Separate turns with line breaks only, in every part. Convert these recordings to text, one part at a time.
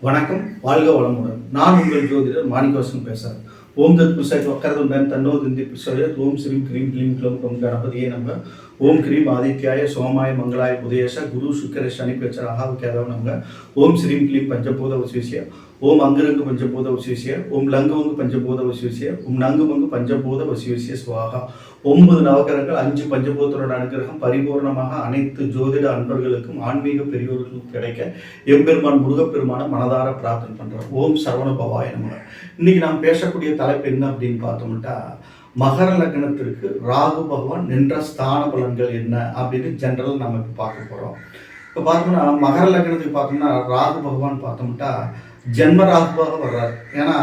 வணக்கம், வாழ்க வளமுடன். நான் உங்கள் ஜோதிடர் மாணிக்கவாசன் பேசுகிறேன். ஓம் தத் புருஷாய் வக்கரதுண்டன் தன்னோ திந்தி பிசோய ஓம் ஸ்ரீம் கிரீம் க்ளீம் க்ளோம் கம் கணபதியே நமக. ஓம் கிரீம் ஆதித்யாய சோமாய மங்களாய புதேஷ குரு சுக்கர சனி பேச்ச ராகாவு கேதவ நமக. ஓம் ஸ்ரீம் க்ளீம் பஞ்சபூத வசிஷ்ய ஓம் அங்குரங்கு பஞ்சபூத வசிஷ்ய ஓம் லங்குவங்கு பஞ்சபூத வசிஷ்ய ஓம் நங்குமங்கு பஞ்சபூத வசிஷ்ய ஸ்வாகா. 9 நவகரங்கள் 5 பஞ்சபூதத்தோட அனுகிரகம் பரிபூர்ணமாக அனைத்து ஜோதிட அன்பர்களுக்கும் ஆன்மீக பெரியோர்களுக்கும் கிடைக்க எம்பெருமான் முருகப்பெருமான மனதார பிரார்த்தனை பண்றோம். ஓம் சரவண பவாய நமக. இன்னைக்கு நாம் பேசக்கூடிய தலைப்பு என்ன அப்படின்னு பார்த்தோம்னா, மகர லக்னத்திற்கு ராகு பகவான் நின்ற ஸ்தான பலன்கள் என்ன அப்படின்னு ஜென்ரல் நம்ம இப்போ பார்க்க போறோம். இப்போ பார்த்தோம்னா மகர லக்னத்துக்கு பார்த்தோம்னா ராகு பகவான் பார்த்தோம்னா ஜென்ம ராகுவாக வர்றார். ஏன்னா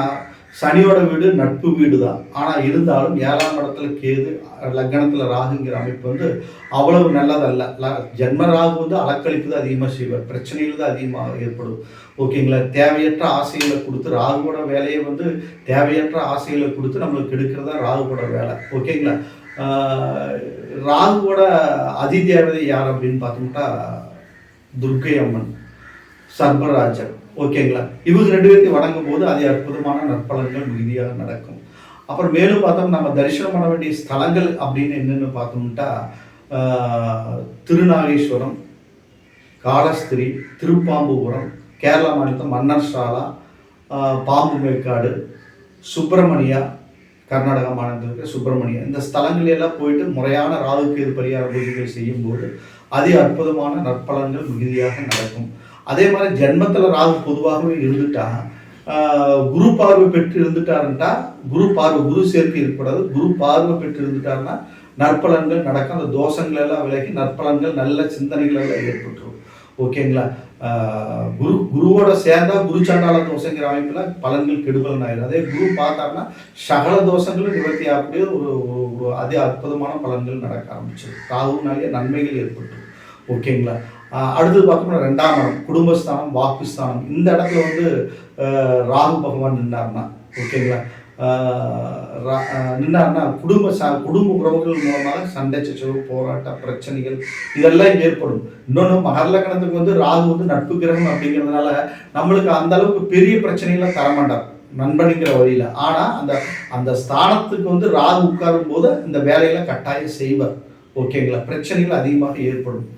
சனியோட வீடு நட்பு வீடு தான். ஆனால் இருந்தாலும் 7ஆம் இடத்துல கேது, லக்னத்தில் ராகுங்கிற அமைப்பு அவ்வளவு நல்லதல்ல. ஜென்ம ராகு அலக்களிப்பு தான் அதிகமாக செய்வார், பிரச்சனைகள் தான் அதிகமாக ஏற்படும். ஓகேங்களா? தேவையற்ற ஆசைகளை கொடுத்து ராகுவோட வேலையை தேவையற்ற ஆசைகளை கொடுத்து நம்மளுக்கு எடுக்கிறதா ராகுவோட வேலை. ஓகேங்களா? ராகுவோட அதிதேவதை யார் அப்படின்னு பார்த்தோம்னா துர்க்கை அம்மன், சர்பராஜன். ஓகேங்களா? இவங்க 2 பேர்த்தையும் வணங்கும் போது அது அற்புதமான நற்பலன்கள் மிகுதியாக நடக்கும். அப்புறம் மேலும் பார்த்தோம், நம்ம தரிசனம் பண்ண வேண்டிய ஸ்தலங்கள் அப்படின்னு என்னென்னு பார்த்தோம்னா திருநாகேஸ்வரம், காலஸ்திரி, திருப்பாம்புபுரம், கேரளா மாநிலம் மன்னர் சாலா, பாம்பு மேற்காடு, சுப்பிரமணியா, கர்நாடகா மாநிலத்தில் சுப்பிரமணியா, இந்த ஸ்தலங்கள் எல்லாம் போயிட்டு முறையான ராகுகேது பரிகார பூஜைகள் செய்யும்போது அதி அற்புதமான நற்பலன்கள் மிகுதியாக நடக்கும். அதே மாதிரி ஜென்மத்தில் ராகு பொதுவாகவே இருந்துட்டா, குரு பார்வை பெற்று இருந்துட்டாருன்ட்டா, குரு சேர்க்கை இருக்கக்கூடாது. குரு பார்வை பெற்று இருந்துட்டாருன்னா நற்பலன்கள் நடக்கும். அந்த தோஷங்கள் எல்லாம் விலகி நற்பலன்கள் நல்ல சிந்தனைகள் எல்லாம் ஏற்பட்டுரும். ஓகேங்களா? குருவோட சேர்ந்தா குரு சாண்டால தோஷங்கிற அமைப்பில் பலன்கள் கெடுபலன் ஆயிடும். அதே குரு பார்த்தாருன்னா சகல தோஷங்களும் நிவர்த்தி ஆகக்கூடிய ஒரு அதி அற்புதமான பலன்கள் நடக்க ஆரம்பிச்சிடும். ராகுனாலேயே நன்மைகள் ஏற்பட்டுரும். ஓகேங்களா? அடுத்தது பார்த்தோம்னா 2ஆம் இடம் குடும்பஸ்தானம், வாக்குஸ்தானம். இந்த இடத்துல ராகு பகவான் நின்னார்னா, ஓகேங்களா, நின்னார்னா குடும்ப உறவுகள் மூலமாக சண்டை சச்சரவு, போராட்ட பிரச்சனைகள் இதெல்லாம் ஏற்படும். இன்னொன்று மகர லக்னத்துக்கு ராகு நட்பு கிரகம் அப்படிங்கிறதுனால நம்மளுக்கு அந்த அளவுக்கு பெரிய பிரச்சனைகளை தரமாட்டார் நண்பனுங்கிற வழியில். ஆனால் அந்த ஸ்தானத்துக்கு ராகு உட்காரும் போது இந்த வேலைகளை கட்டாயம் செய்வார். ஓகேங்களா? பிரச்சனைகள் அதிகமாக ஏற்படும்.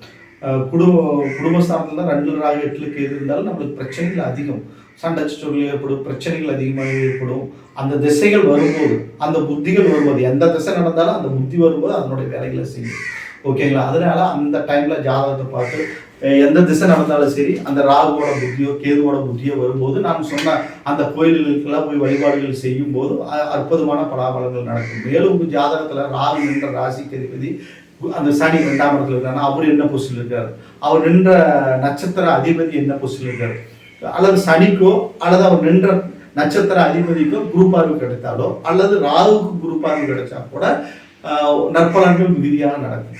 குடும்பஸ்தானத்தில் தான் 2 ராகு 8ல் கேது இருந்தாலும் நம்மளுக்கு பிரச்சனைகள் அதிகம், சண்டை சச்சரவுகள் ஏற்படும், பிரச்சனைகள் அதிகமாக ஏற்படும். அந்த திசைகள் வரும்போது, அந்த புத்திகள் வரும்போது, எந்த திசை நடந்தாலும் அந்த புத்தி வரும்போது அதனுடைய வேலைகளை செய்யும். ஓகேங்களா? அதனால அந்த டைம்ல ஜாதகத்தை பார்த்து எந்த திசை நடந்தாலும் சரி, அந்த ராகுவோட புத்தியோ கேதுவோட புத்தியோ வரும்போது நான் சொன்ன அந்த கோயில்களுக்கெல்லாம் போய் வழிபாடுகள் செய்யும் போது அற்புதமான பலாபலங்கள் நடக்கும். மேலும் உங்கள் ஜாதகத்துல ராகு நின்ற ராசிக்கு அதிபதி அந்த சனி 2ஆம் இடத்துல இருக்காரு, அவர் என்ன பொசிஷன் இருக்காரு, அவர் நின்ற நட்சத்திர அதிபதி என்ன பொசிஷன் இருக்காரு, அல்லது சனிக்கோ அல்லது அவர் நின்ற நட்சத்திர அதிபதிக்கோ குரு பார்வை கிடைத்தாலோ அல்லது ராகுக்கு குரு பார்வை கிடைச்சா கூட நற்பலன்கள் மிகுதியாக நடக்கும்.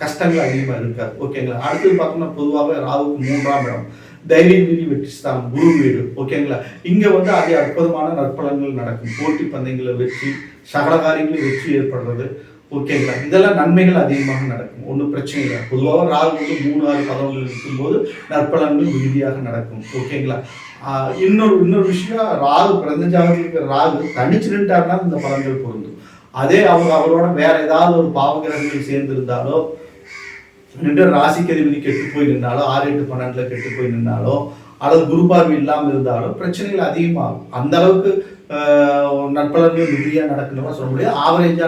கஷ்டங்கள் அதிகமாக இருக்காது. ஓகேங்களா? அடுத்தது பார்த்தோம்னா பொதுவாக ராகுக்கு 3ஆம் இடம் தைரிய வீதி வெற்றி ஸ்தானம், குரு வீடு. ஓகேங்களா? இங்க அதே அற்புதமான நற்பலன்கள் நடக்கும். போட்டி பந்தயங்களை வெற்றி, சகல காரியங்களில் வெற்றி ஏற்படுறது. ஓகேங்களா? இதெல்லாம் நன்மைகள் அதிகமாக நடக்கும். ஒன்றும் பிரச்சனை இல்லை. பொதுவாக ராகு 3, 6, 11 இருக்கும்போது நற்பலன்கள் மிகுதியாக நடக்கும். ஓகேங்களா? இன்னொரு விஷயம், ராகு பிறந்த ஜாதகத்தில் இருக்கிற ராகு தனிச்சு நின்றாருனா இந்த பலன்கள் பொருந்தும். அதே அவரோட வேற ஏதாவது ஒரு பாவகிரகங்கள் சேர்ந்திருந்தாலோ, நின்ற ராசிக்கு அதிபதி கெட்டு போய் நின்னாலோ, 6, 8, 12 கெட்டு போய் நின்னாலோ, அல்லது குரு பார்வை இல்லாமல் இருந்தாலும் பிரச்சனைகள் அதிகமாகும். அந்த அளவுக்கு நற்பலன்கள் மிகுதியாக நடக்கணும்னா சொல்ல முடியாது. ஆவரேஜா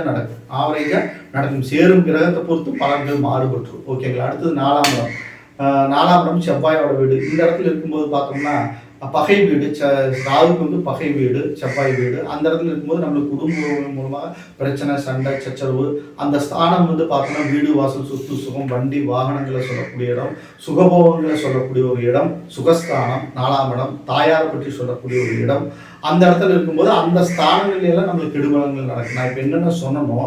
நடக்கும். சேரும் கிரகத்தை பொறுத்து பலன்கள் மாறுபட்டுரும். ஓகேங்களா? அடுத்தது 4ஆம் இடம். 4ஆம் இடம் செவ்வாயோட வீடு. இந்த இடத்துல இருக்கும்போது பார்த்தோம்னா பகை வீடு, ராகுக்கு பகை வீடு, செவ்வாய் வீடு. அந்த இடத்துல இருக்கும்போது நம்மளுக்கு குடும்ப உறவுகள் மூலமாக பிரச்சனை, சண்டை சச்சரவு. அந்த ஸ்தானம் பார்த்தோம்னா வீடு, வாசல், சொத்து, சுகம், வண்டி, வாகனங்களை சொல்லக்கூடிய இடம், சுகபோகங்களை சொல்லக்கூடிய ஒரு இடம், சுகஸ்தானம். 4ஆம் இடம் தாயாரை பற்றி சொல்லக்கூடிய ஒரு இடம். அந்த இடத்துல இருக்கும்போது அந்த ஸ்தானங்கள் எல்லாம் நம்மளுக்கு கெடுபலங்கள் நடக்கும். நான் இப்போ என்னென்ன சொன்னனோ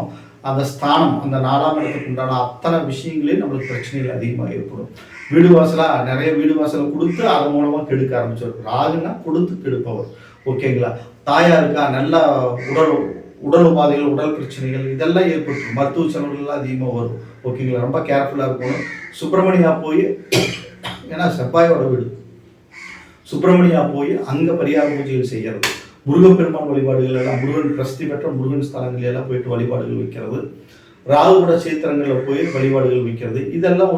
அந்த ஸ்தானம், அந்த 4ஆம் இடத்துக்கு உண்டான அத்தனை விஷயங்களே நம்மளுக்கு பிரச்சனைகள் அதிகமாக ஏற்படும். வீடு வாசலாக நிறைய வீடு வாசலை கொடுத்து அதன் மூலமாக கெடுக்க ஆரம்பிச்சிடும். ராகுன்னா கொடுத்து கெடுப்பவர். ஓகேங்களா? தாயாருக்கா நல்லா உடல் உபாதைகள், உடல் பிரச்சனைகள் இதெல்லாம் ஏற்பட்டு மருத்துவ செலவுகள்லாம் அதிகமாக வரும். ஓகேங்களா? ரொம்ப கேர்ஃபுல்லாக இருக்கணும். சுப்பிரமணியா போய், ஏன்னா செவ்வாயோட வீடு, சுப்பிரமணியா போய் அங்கே பரிகார பூஜைகள் செய்கிறது, முருகப்பெருமான் வழிபாடுகள் எல்லாம் முருகன் பிரசித்தி பெற்ற முருகன் ஸ்தலங்கள் எல்லாம் போயிட்டு வழிபாடுகள் வைக்கிறது, ராகுவோட சேத்திரங்களில் போய் வழிபாடுகள் வைக்கிறது, இதெல்லாம்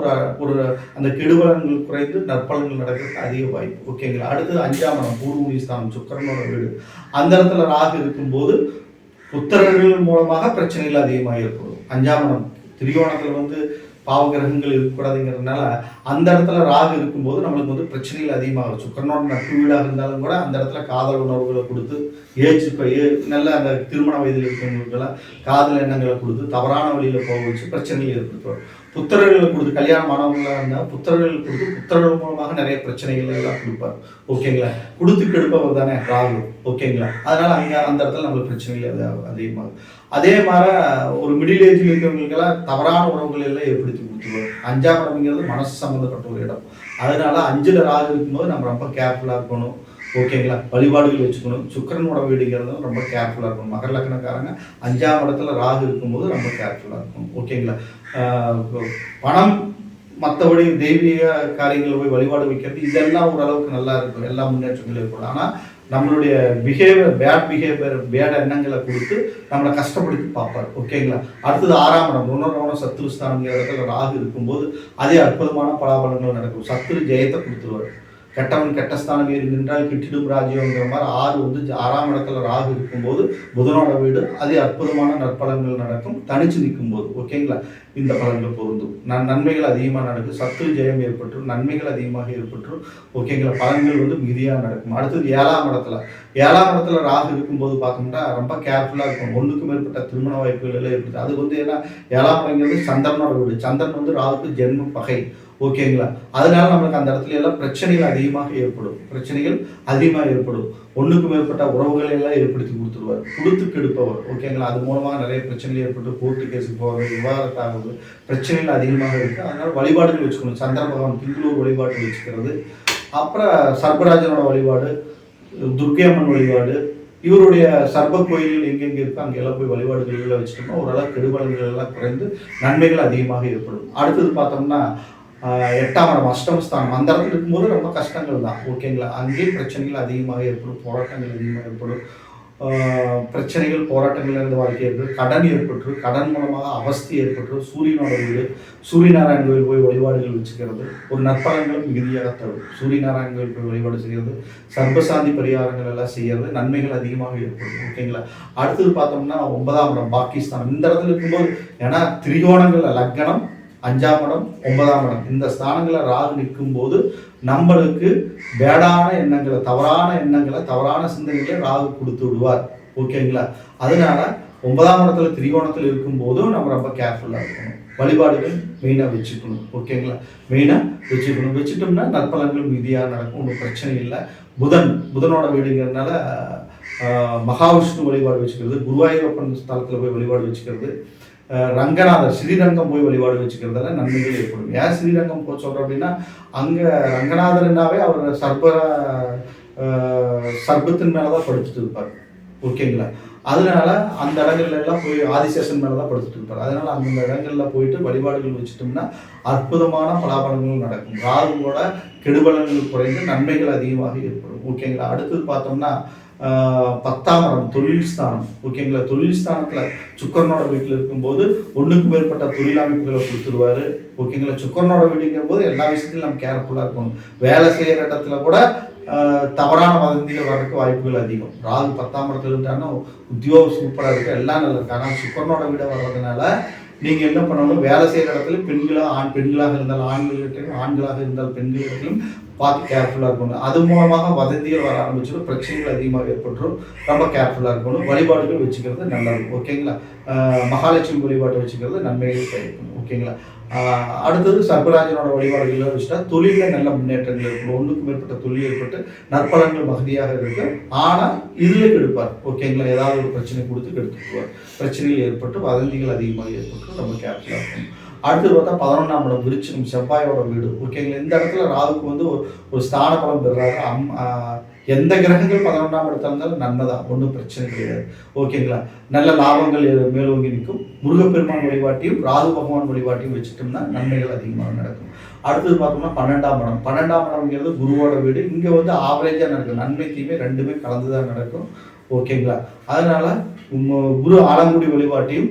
ஒரு அந்த கெடுபலன்கள் குறைந்து நற்பலன்கள் நடக்கிறதுக்கு அதிக வாய்ப்பு. ஓகேங்களா. அடுத்தது 5ஆம் இடம் பூர்வ ஸ்தானம், சுக்கிரனோட வீடு. அந்த இடத்துல ராகு இருக்கும்போது புத்திரர்கள் மூலமாக பிரச்சனைகள் அதிகமாக ஏற்படும். 5ஆம் இடம் திரிகோணத்தில் பாவகிரகங்கள் இருக்கக்கூடாதுங்கிறதுனால அந்த இடத்துல ராகு இருக்கும்போது நம்மளுக்கு பிரச்சனைகள் அதிகமாகும். சுக்கிரனோட நட்பு வீடாக இருந்தாலும் கூட அந்த இடத்துல காதல் உணர்வுகளை கொடுத்து நல்ல அந்த திருமண வயதில் இருக்கிறவங்களுக்கெல்லாம் காதல் எண்ணங்களை கொடுத்து தவறான வழியில் போக வச்சு பிரச்சனைகள் ஏற்படுத்துவார். புத்திரர்களை கொடுத்து கல்யாணம் ஆனவங்களாக இருந்தால் புத்திரர்கள் கொடுத்து புத்திரர்கள் மூலமாக நிறைய பிரச்சனைகள் எல்லாம் கொடுப்பார். ஓகேங்களா. கொடுத்து கெடுப்பவர் தானே ராகு. ஓகேங்களா. அதனால அந்த இடத்துல நம்மளுக்கு பிரச்சனைகள் அதிகமாகும். அதே மாதிரி ஒரு மிடில் ஏஜில் இருக்கிறவங்களுக்கெல்லாம் தவறான உறவுகள் எல்லாம் ஏற்படுத்தி கொடுத்துருவார். 5ஆம் இடம்ங்கிறது மனசு சம்மந்தப்பட்ட ஒரு இடம். அதனால 5ல் ராகு இருக்கும்போது நம்ம ரொம்ப கேர்ஃபுல்லாக இருக்கணும். ஓகேங்களா. வழிபாடுகள் வச்சுக்கணும். சுக்கிரனோட வீடுங்கிறதும் ரொம்ப கேர்ஃபுல்லாக இருக்கணும். மகர லக்னக்காரங்க 5ஆம் இடத்துல ராகு இருக்கும்போது ரொம்ப கேர்ஃபுல்லாக இருக்கணும். ஓகேங்களா. பணம் மற்றபடி தெய்வீக காரியங்களை போய் வழிபாடு வைக்கிறது இதெல்லாம் ஓரளவுக்கு நல்லா இருக்கும், எல்லா முன்னேற்றங்களும் ஏற்படும். ஆனால் நம்மளுடைய பேட் எண்ணங்களை கொடுத்து நம்மளை கஷ்டப்படுத்தி பார்ப்பார். ஓகேங்களா. அடுத்தது 6ஆம் இடம் ருணரோண சத்ருஸ்தானங்கிற இடத்துல ராகு இருக்கும்போது அதே அற்புதமான பலாபலங்கள் நடக்கும். சத்ரு ஜெயத்தை கொடுத்துருவார். கெட்டவன் கெட்டஸ்தானம் ஏறி நின்றால் கிட்டிடும் ராஜ்யங்கிற மாதிரி 6ஆம் இடத்துல ராகு இருக்கும்போது புதனோட வீடு அதே அற்புதமான நற்பலன்கள் நடக்கும். தனிச்சு நிற்கும் போது ஓகேங்களா இந்த பலன்கள் பொருந்தும். நன்மைகள் அதிகமாக நடக்கும். சத்ரு ஜெயம் ஏற்பட்டுரும், நன்மைகள் அதிகமாக ஏற்பட்டுரும். ஓகேங்களா. பலன்கள் மிகுதியாக நடக்கும். அடுத்தது 7ஆம் இடத்துல ராகு இருக்கும்போது பார்த்தோம்னா ரொம்ப கேர்ஃபுல்லாக இருக்கும். 1க்கு மேற்பட்ட திருமண வாய்ப்புகள் எல்லாம் ஏற்படுது. அது ஏன்னா 7ஆம் இடங்கிறது சந்திரனோட வீடு. சந்திரன் ராகுக்கு ஜென்ம பகை. ஓகேங்களா. அதனால நம்மளுக்கு அந்த இடத்துல எல்லாம் பிரச்சனைகள் அதிகமாக ஏற்படும். 1க்கு மேற்பட்ட உறவுகளை எல்லாம் ஏற்படுத்தி கொடுத்துருவார். கொடுத்து கெடுப்பவர். ஓகேங்களா. அது மூலமாக நிறைய பிரச்சனைகள் ஏற்பட்டு கோர்ட்டு கேஸுக்கு போகிறது, விவாதத்தாகுது, பிரச்சனைகள் அதிகமாக இருக்குது. அதனால வழிபாடுகள் வச்சுக்கணும். சந்திர பகவான் திங்களூர் வழிபாடு வச்சுக்கிறது, அப்புறம் சர்பராஜனோட வழிபாடு, துர்க்கை அம்மன் வழிபாடு, இவருடைய சர்ப கோயில்கள் எங்கெங்கே இருக்கோ அங்கெல்லாம் போய் வழிபாடுகள் வச்சுட்டோம்னா ஓரளவு கெடுபலன்கள் எல்லாம் குறைந்து நன்மைகள் அதிகமாக ஏற்படும். அடுத்தது பார்த்தோம்னா 8ஆம் இடம் அஷ்டமஸ்தானம். அந்த இடத்துல இருக்கும்போது ரொம்ப கஷ்டங்கள் தான். ஓகேங்களா. அங்கேயும் பிரச்சனைகள் அதிகமாக ஏற்படும், போராட்டங்கள் அதிகமாக ஏற்படும். போராட்டங்கள் இருந்து வாழ்க்கை ஏற்படும். கடன் ஏற்பட்டுரும், கடன் மூலமாக அவஸ்தி ஏற்பட்டுரும். சூரியனோட வீடு, சூரியநாராயண கோயில் போய் வழிபாடுகள் வச்சுக்கிறது ஒரு நற்பலன்களும் மிகுதியாக தரும். சூரியநாராயண கோயில் போய் வழிபாடு செய்கிறது, சர்பசாந்தி பரிகாரங்கள் எல்லாம் செய்கிறது, நன்மைகள் அதிகமாக ஏற்படும். ஓகேங்களா. அடுத்தது பார்த்தோம்னா 9ஆம் இடம் பாகிஸ்தான். இந்த இடத்துல இருக்கும்போது ஏன்னா திரிகோணங்கள் லக்னம் 5ஆம் இடம் 9ஆம் இடம் இந்த ஸ்தானங்களில் ராகு நிற்கும் போது நம்மளுக்கு பேடான எண்ணங்களை, தவறான சிந்தனைகளை ராகு கொடுத்து விடுவார். ஓகேங்களா. அதனால 9ஆம் இடத்துல திரிகோணத்தில் இருக்கும் போதும் நம்ம ரொம்ப கேர்ஃபுல்லாக இருக்கணும். வழிபாடுகள் மெயினாக வச்சுக்கணும். ஓகேங்களா. வச்சுட்டோம்னா நற்பலன்கள் மீதியாக நடக்கும். ஒன்றும் பிரச்சனை இல்லை. புதனோட வீடுங்கிறதுனால மகாவிஷ்ணு வழிபாடு வச்சுக்கிறது, குருவாயூரப்பன் ஸ்தலத்தில் போய் வழிபாடு வச்சுக்கிறது, ரங்கநாதர் ஸ்ரீரங்கம் போய் வழிபாடு வச்சுக்கிறதால நன்மைகள் ஏற்படும். ஏன் ஸ்ரீரங்கம் போய் சொல்கிறோம் அப்படின்னா அங்கே ரங்கநாதர்னாவே அவர் சர்பத்தின் மேலே தான் படுத்துட்டு இருப்பார். ஓகேங்களா. அதனால அந்த இடங்கள்ல எல்லாம் போய் ஆதிசேஷன் மேலே தான் படுத்துட்டு இருப்பார். அதனால அந்த இடங்கள்ல போயிட்டு வழிபாடுகள் வச்சுட்டோம்னா அற்புதமான பலாபலங்கள் நடக்கும். ராகுவோட கெடுபலன்கள் குறைந்து நன்மைகள் அதிகமாக ஏற்படும். ஓகேங்களா. அடுத்தது பார்த்தோம்னா 10ஆம் இடம் தொழில் ஸ்தானம். ஓகேங்களா. தொழில் ஸ்தானத்தில் சுக்கரனோட வீட்டில் இருக்கும்போது 1க்கு மேற்பட்ட தொழில் அமைப்புகளை கொடுத்துருவாரு. ஓகேங்களா. சுக்கரனோட வீடுங்கிற போது எல்லா விஷயத்திலும் நம்ம கேர்ஃபுல்லாக இருக்கணும். வேலை செய்கிற இடத்துல கூட தவறான வதந்திகள் வர்றதுக்கு வாய்ப்புகள் அதிகம். ராகு 10ஆம் இடத்துல இருந்தாங்கன்னா உத்தியோகம் சூப்பராக இருக்குது, எல்லாம் நல்லா இருக்கு. ஆனால் சுக்கரனோட வீடை வர்றதுனால நீங்கள் என்ன பண்ணணும், வேலை செய்கிற இடத்துல பெண்களாக இருந்தால் ஆண்களிடத்திலும், ஆண்களாக இருந்தால் பெண்களிடத்திலும் பார்த்து கேர்ஃபுல்லாக இருக்கணும். அது மூலமாக வதந்திகள் வர ஆரம்பிச்சிடும், பிரச்சனைகள் அதிகமாக ஏற்பட்டுரும். ரொம்ப கேர்ஃபுல்லாக இருக்கணும். வழிபாடுகள் வச்சுக்கிறது நல்லா இருக்கும். ஓகேங்களா. மகாலட்சுமி வழிபாட்டை வச்சுக்கிறது நன்மைகள் கிடைக்கும். ஓகேங்களா. அடுத்தது சர்பராஜனோட வழிபாடுகள் வச்சுட்டா தொழிலில் நல்ல முன்னேற்றங்கள் இருக்கும். 1க்கு மேற்பட்ட தொழில் ஏற்பட்டு நற்பலன்கள் மகதியாக இருக்கு. ஆனால் இதில் கெடுப்பார். ஓகேங்களா. ஏதாவது ஒரு பிரச்சனை கொடுத்து கெடுத்துக்குவார். பிரச்சனைகள் ஏற்பட்டு வதந்திகள் அதிகமாக ஏற்பட்டு ரொம்ப கேர்ஃபுல்லாக இருக்கணும். அடுத்தது பார்த்தா 11ஆம் இடம் விருச்சிகம், செவ்வாயோட வீடு. ஓகேங்களா, இந்த இடத்துல ராகுக்கு வந்து ஒரு ஸ்தான பலம் பெறுறாரு. எந்த கிரகங்கள் 11ஆம் இடத்துல இருந்தாலும் நன்மை தான், ஒன்றும் பிரச்சனை கிடையாது. ஓகேங்களா, நல்ல லாபங்கள் மேலோங்கி நிற்கும். முருகப்பெருமான் வழிபாட்டையும் ராகு பகவான் வழிபாட்டையும் வச்சுட்டோம்னா நன்மைகள் அதிகமாக நடக்கும். அடுத்தது பார்த்தோம்னா 12ஆம் இடம். 12ஆம் இடம்ங்கிறது குருவோட வீடு. இங்கே வந்து ஆவரேஜாக நடக்கும், நன்மை தீமை ரெண்டுமே கலந்து தான் நடக்கும். ஓகேங்களா, அதனால குரு ஆலங்குடி வழிபாட்டையும்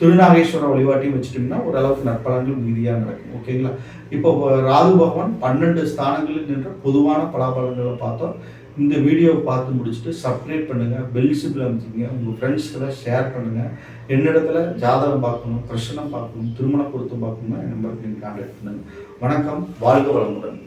திருநாகேஸ்வர வழிபாட்டையும் வச்சுட்டோம்னா ஓரளவுக்கு நற்பலன்கள் மீதியாக நடக்கும். ஓகேங்களா, இப்போ ராகு பகவான் 12 ஸ்தானங்களில் நின்ற பொதுவான பலாபலன்களை பார்த்தோம். இந்த வீடியோவை பார்த்து முடிச்சுட்டு சப்ஸ்கிரைப் பண்ணுங்கள், பெல் சிம்பிள் அமைச்சிங்க, உங்கள் ஃப்ரெண்ட்ஸ்க்கெல்லாம் ஷேர் பண்ணுங்கள். என்னிடத்துல ஜாதகம் பார்க்கணும், பிரச்சனை பார்க்கணும், திருமண பொருத்தம் பார்க்கணும்னா என் நம்பருக்கு நீங்கள் கான்டாக்ட் பண்ணுங்கள். வணக்கம், வாழ்க வளமுடன்.